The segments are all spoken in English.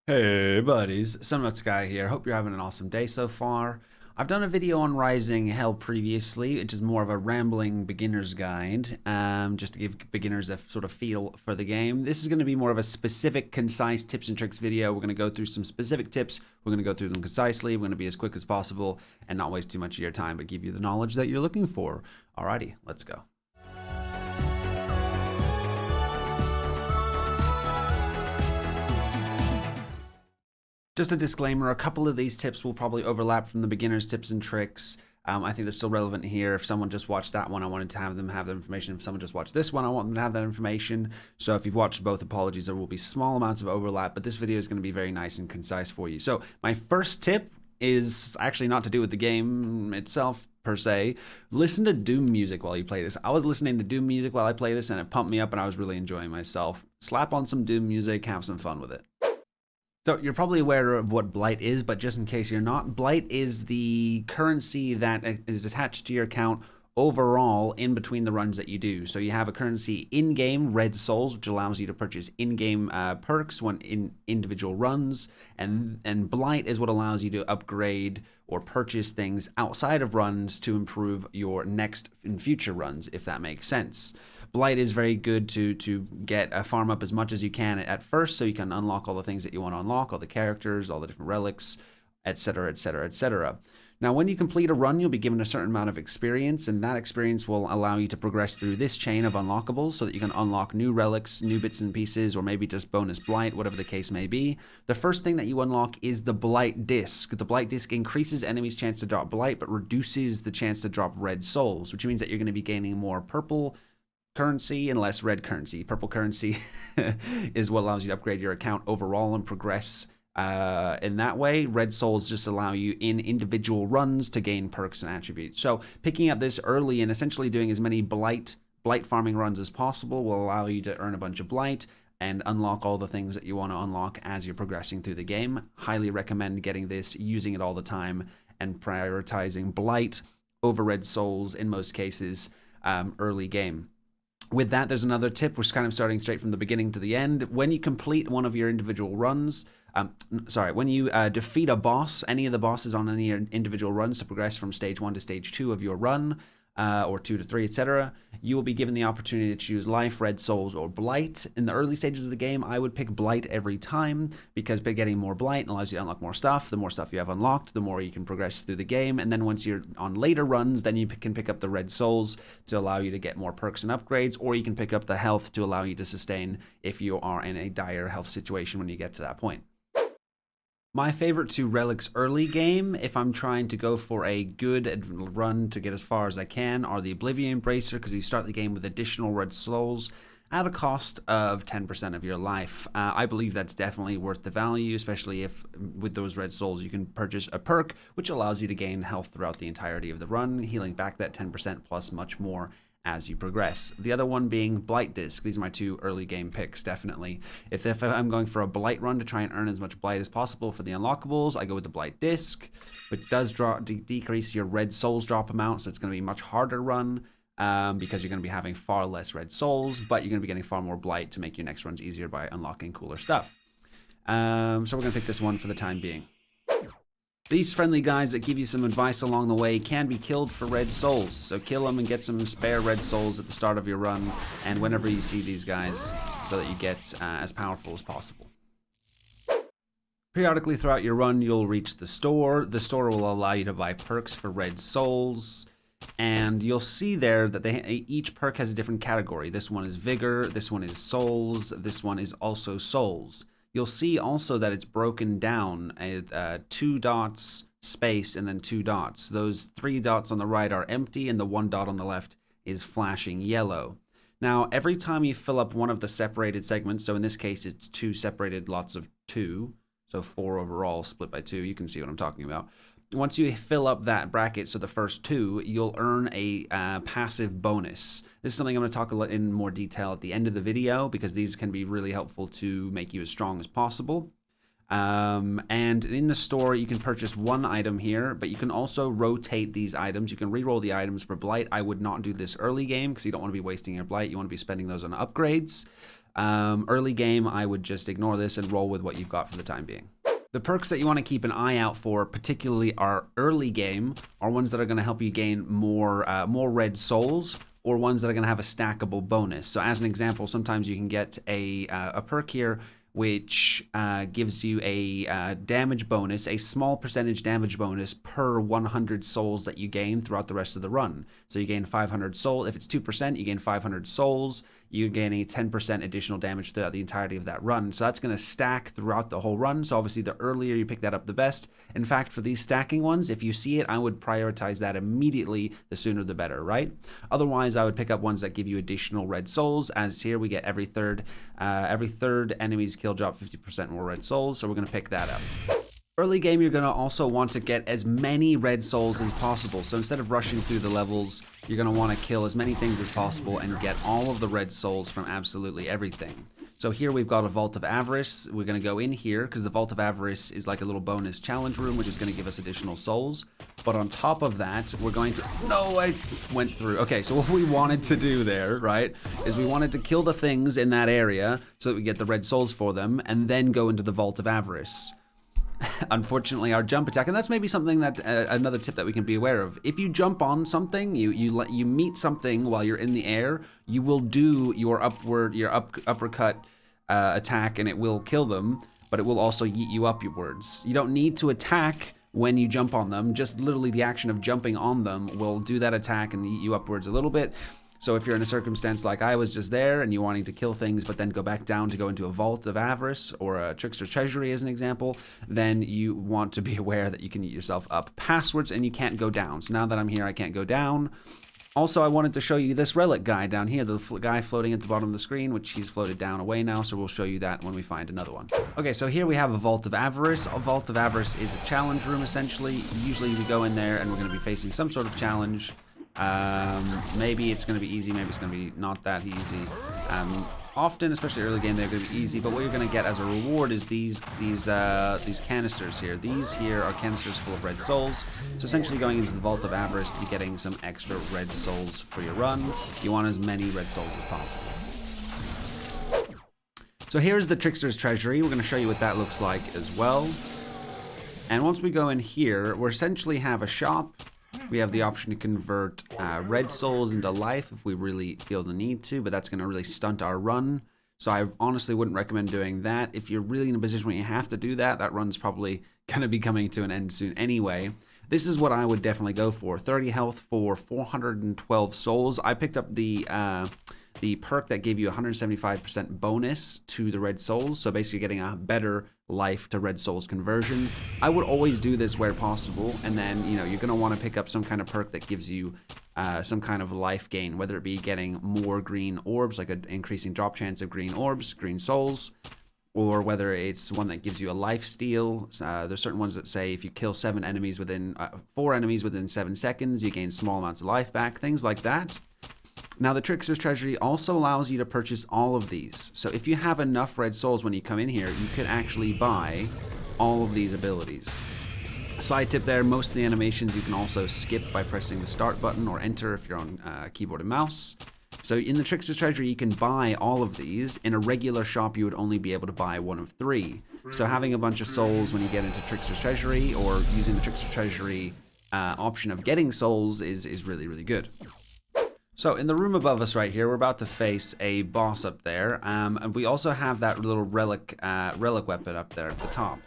Hey buddies, SomeNutzGuy here. Hope you're having an awesome day so far. I've done a video on Rising Hell previously, which is more of a rambling beginner's guide, just to give beginners a sort of feel for the game. This is going to be more of a specific, concise tips and tricks video. We're going to go through some specific tips. We're going to go through them concisely. We're going to be as quick as possible and not waste too much of your time, but give you the knowledge that you're looking for. Alrighty, let's go. Just a disclaimer, a couple of these tips will probably overlap from the beginner's tips and tricks. I think they're still relevant here. If someone just watched that one, I wanted to have them have that information. If someone just watched this one, I want them to have that information. So if you've watched both, apologies, there will be small amounts of overlap, but this video is going to be very nice and concise for you. So my first tip is actually not to do with the game itself per se. Listen to Doom music while you play this. I was listening to Doom music while I play this and it pumped me up and I was really enjoying myself. Slap on some Doom music, have some fun with it. So you're probably aware of what Blight is, but just in case you're not, Blight is the currency that is attached to your account overall in between the runs that you do. So you have a currency in-game, red souls, which allows you to purchase in-game perks when in individual runs, and Blight is what allows you to upgrade or purchase things outside of runs to improve your next and future runs, if that makes sense. Blight is very good to get a farm up as much as you can at first, so you can unlock all the things that you want to unlock, all the characters, all the different relics, etc., etc., etc. Now, when you complete a run, you'll be given a certain amount of experience, and that experience will allow you to progress through this chain of unlockables so that you can unlock new relics, new bits and pieces, or maybe just bonus Blight, whatever the case may be. The first thing that you unlock is the Blight Disc. The Blight Disc increases enemies' chance to drop Blight, but reduces the chance to drop red souls, which means that you're going to be gaining more purple currency and less red currency. Purple currency is what allows you to upgrade your account overall and progress in that way. Red souls just allow you in individual runs to gain perks and attributes. So picking up this early and essentially doing as many blight farming runs as possible will allow you to earn a bunch of blight and unlock all the things that you want to unlock as you're progressing through the game. Highly recommend getting this, using it all the time, and prioritizing blight over red souls in most cases early game. With that, there's another tip. We're kind of starting straight from the beginning to the end. When you complete one of your individual runs, when you defeat a boss, any of the bosses on any individual runs to progress from stage 1 to stage 2 of your run, or 2 to 3, etc., you will be given the opportunity to choose life, red souls, or blight. In the early stages of the game, I would pick blight every time because by getting more blight allows you to unlock more stuff. The more stuff you have unlocked, the more you can progress through the game. And then once you're on later runs, then you can pick up the red souls to allow you to get more perks and upgrades, or you can pick up the health to allow you to sustain if you are in a dire health situation when you get to that point. My favorite two relics early game, if I'm trying to go for a good run to get as far as I can, are the Oblivion Bracer, because you start the game with additional red souls at a cost of 10% of your life. I believe that's definitely worth the value, especially if with those red souls you can purchase a perk which allows you to gain health throughout the entirety of the run, healing back that 10% plus much more as you progress. The other one being Blight Disc. These are my two early game picks, definitely. If I'm going for a Blight run to try and earn as much Blight as possible for the unlockables, I go with the Blight Disc, which does decrease your red souls drop amount, so it's going to be a much harder run because you're going to be having far less red souls, but you're going to be getting far more Blight to make your next runs easier by unlocking cooler stuff. So we're going to pick this one for the time being. These friendly guys that give you some advice along the way can be killed for red souls, so kill them and get some spare red souls at the start of your run and whenever you see these guys so that you get as powerful as possible. Periodically throughout your run you'll reach the store. The store will allow you to buy perks for red souls, and you'll see there that each perk has a different category. This one is vigor, this one is souls, this one is also souls. You'll see also that it's broken down, 2 dots, space, and then 2 dots. Those 3 dots on the right are empty, and the 1 dot on the left is flashing yellow. Now, every time you fill up one of the separated segments, so in this case it's 2 separated lots of 2, so 4 overall split by 2, you can see what I'm talking about. Once you fill up that bracket, so the first 2, you'll earn a passive bonus. This is something I'm going to talk in more detail at the end of the video because these can be really helpful to make you as strong as possible. And in the store, you can purchase 1 item here, but you can also rotate these items. You can reroll the items for Blight. I would not do this early game because you don't want to be wasting your Blight. You want to be spending those on upgrades. Early game, I would just ignore this and roll with what you've got for the time being. The perks that you want to keep an eye out for, particularly our early game, are ones that are going to help you gain more red souls, or ones that are going to have a stackable bonus. So as an example, sometimes you can get a perk here which gives you a damage bonus, a small percentage damage bonus per 100 souls that you gain throughout the rest of the run. So you gain 500 souls. If it's 2%, you gain 500 souls. You gain a 10% additional damage throughout the entirety of that run. So that's going to stack throughout the whole run. So obviously the earlier you pick that up, the best. In fact, for these stacking ones, if you see it, I would prioritize that immediately. The sooner the better, right? Otherwise, I would pick up ones that give you additional red souls. As here, we get every third enemy's kill drop 50% more red souls. So we're going to pick that up. Early game, you're going to also want to get as many red souls as possible. So instead of rushing through the levels, you're going to want to kill as many things as possible and get all of the red souls from absolutely everything. So here we've got a Vault of Avarice. We're going to go in here because the Vault of Avarice is like a little bonus challenge room, which is going to give us additional souls. But on top of that, we're going to... No, I went through. Okay, so what we wanted to do there, right, is we wanted to kill the things in that area so that we get the red souls for them and then go into the Vault of Avarice. Unfortunately, our jump attack, and that's maybe something that another tip that we can be aware of. If you jump on something, you meet something while you're in the air, you will do your uppercut attack, and it will kill them, but it will also yeet you upwards. You don't need to attack when you jump on them. Just literally the action of jumping on them will do that attack and yeet you upwards a little bit. So if you're in a circumstance like I was just there and you're wanting to kill things but then go back down to go into a Vault of Avarice or a Trickster Treasury as an example, then you want to be aware that you can eat yourself up passwords and you can't go down. So now that I'm here, I can't go down. Also, I wanted to show you this relic guy down here, the guy floating at the bottom of the screen, which he's floated down away now, so we'll show you that when we find another one. Okay, so here we have a Vault of Avarice. A Vault of Avarice is a challenge room, essentially. Usually we go in there and we're going to be facing some sort of challenge. Maybe it's going to be easy, maybe it's going to be not that easy. Often, especially early game, they're going to be easy, but what you're going to get as a reward is these canisters here. These here are canisters full of red souls. So essentially going into the Vault of Avarice to be getting some extra red souls for your run. You want as many red souls as possible. So here's the Trickster's Treasury. We're going to show you what that looks like as well. And once we go in here, we essentially have a shop. We have the option to convert red souls into life if we really feel the need to, but that's going to really stunt our run. So I honestly wouldn't recommend doing that. If you're really in a position where you have to do that, that run's probably going to be coming to an end soon anyway. This is what I would definitely go for. 30 health for 412 souls. I picked up the perk that gave you 175% bonus to the red souls, so basically getting a better life to red souls conversion. I would always do this where possible, and then you're going to want to pick up some kind of perk that gives you some kind of life gain, whether it be getting more green orbs, like an increasing drop chance of green orbs, green souls, or whether it's one that gives you a life steal. There's certain ones that say if you kill 4 enemies within 7 seconds, you gain small amounts of life back, things like that. Now, the Trickster's Treasury also allows you to purchase all of these. So if you have enough red souls when you come in here, you could actually buy all of these abilities. Side tip there, most of the animations you can also skip by pressing the start button or enter if you're on keyboard and mouse. So in the Trickster's Treasury, you can buy all of these. In a regular shop, you would only be able to buy 1 of 3. So having a bunch of souls when you get into Trickster's Treasury, or using the Trickster's Treasury option of getting souls is really, really good. So in the room above us right here, we're about to face a boss up there, and we also have that little relic weapon up there at the top.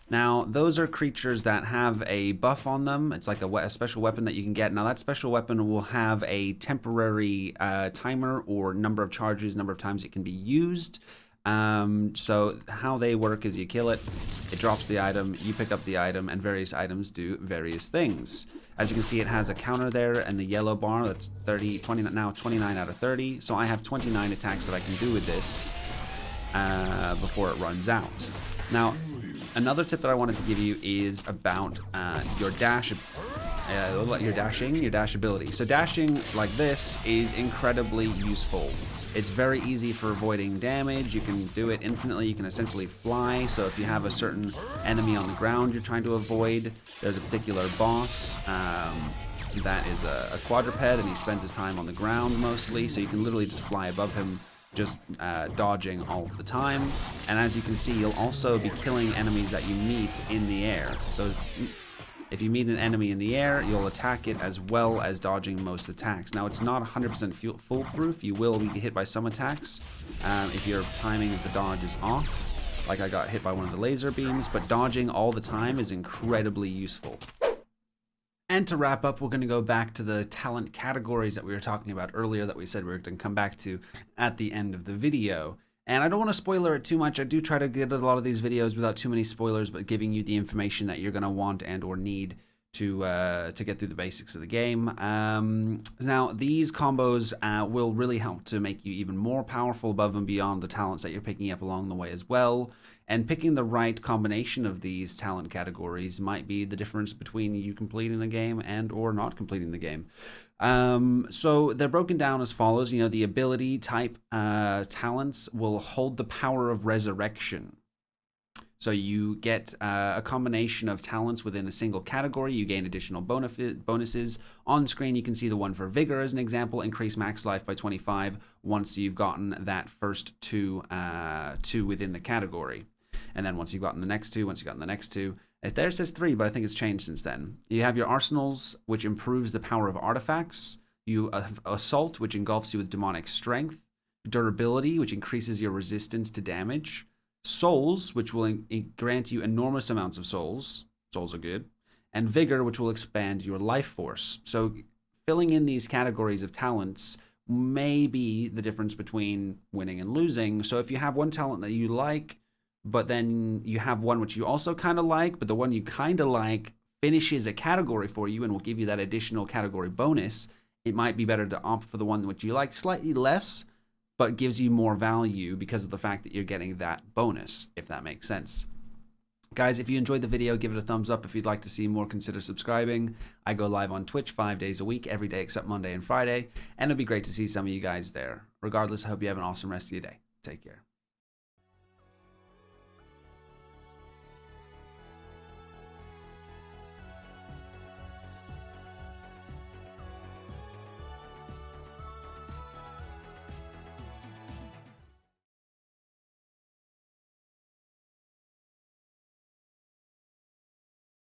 Now, those are creatures that have a buff on them. It's like a special weapon that you can get. Now, that special weapon will have a temporary timer or number of charges, number of times it can be used. So how they work is you kill it, it drops the item, you pick up the item, and various items do various things. As you can see, it has a counter there and the yellow bar that's 29 out of 30. So I have 29 attacks that I can do with this before it runs out. Now, another tip that I wanted to give you is about your dash ability. So dashing like this is incredibly useful. It's very easy for avoiding damage. You can do it infinitely. You can essentially fly. So if you have a certain enemy on the ground you're trying to avoid, there's a particular boss that is a quadruped, and he spends his time on the ground mostly. So you can literally just fly above him just dodging all the time. And as you can see, you'll also be killing enemies that you meet in the air. So if you meet an enemy in the air, you'll attack it as well as dodging most attacks. Now, it's not 100% foolproof. You will be hit by some attacks if your timing of the dodge is off. Like I got hit by one of the laser beams, but dodging all the time is incredibly useful. And to wrap up, we're going to go back to the talent categories that we were talking about earlier that we said we were going to come back to at the end of the video. And I don't want to spoiler it too much. I do try to get a lot of these videos without too many spoilers, but giving you the information that you're going to want and or need to get through the basics of the game. Now, these combos will really help to make you even more powerful above and beyond the talents that you're picking up along the way as well. And picking the right combination of these talent categories might be the difference between you completing the game and or not completing the game. So they're broken down as follows. You know, the ability type talents will hold the power of resurrection. So you get a combination of talents within a single category. You gain additional bonuses. On screen, you can see the one for Vigor as an example. Increase max life by 25 once you've gotten that first two within the category. And then once you've gotten the next two, there it says 3, but I think it's changed since then. You have your arsenals, which improves the power of artifacts. You have assault, which engulfs you with demonic strength. Durability, which increases your resistance to damage. Souls, which will grant you enormous amounts of souls. Souls are good. And vigor, which will expand your life force. So filling in these categories of talents may be the difference between winning and losing. So if you have one talent that you like, but then you have one which you also kind of like, but the one you kind of like finishes a category for you and will give you that additional category bonus, it might be better to opt for the one which you like slightly less, but gives you more value because of the fact that you're getting that bonus, if that makes sense. Guys, if you enjoyed the video, give it a thumbs up. If you'd like to see more, consider subscribing. I go live on Twitch 5 days a week, every day except Monday and Friday, and it'd be great to see some of you guys there. Regardless, I hope you have an awesome rest of your day. Take care.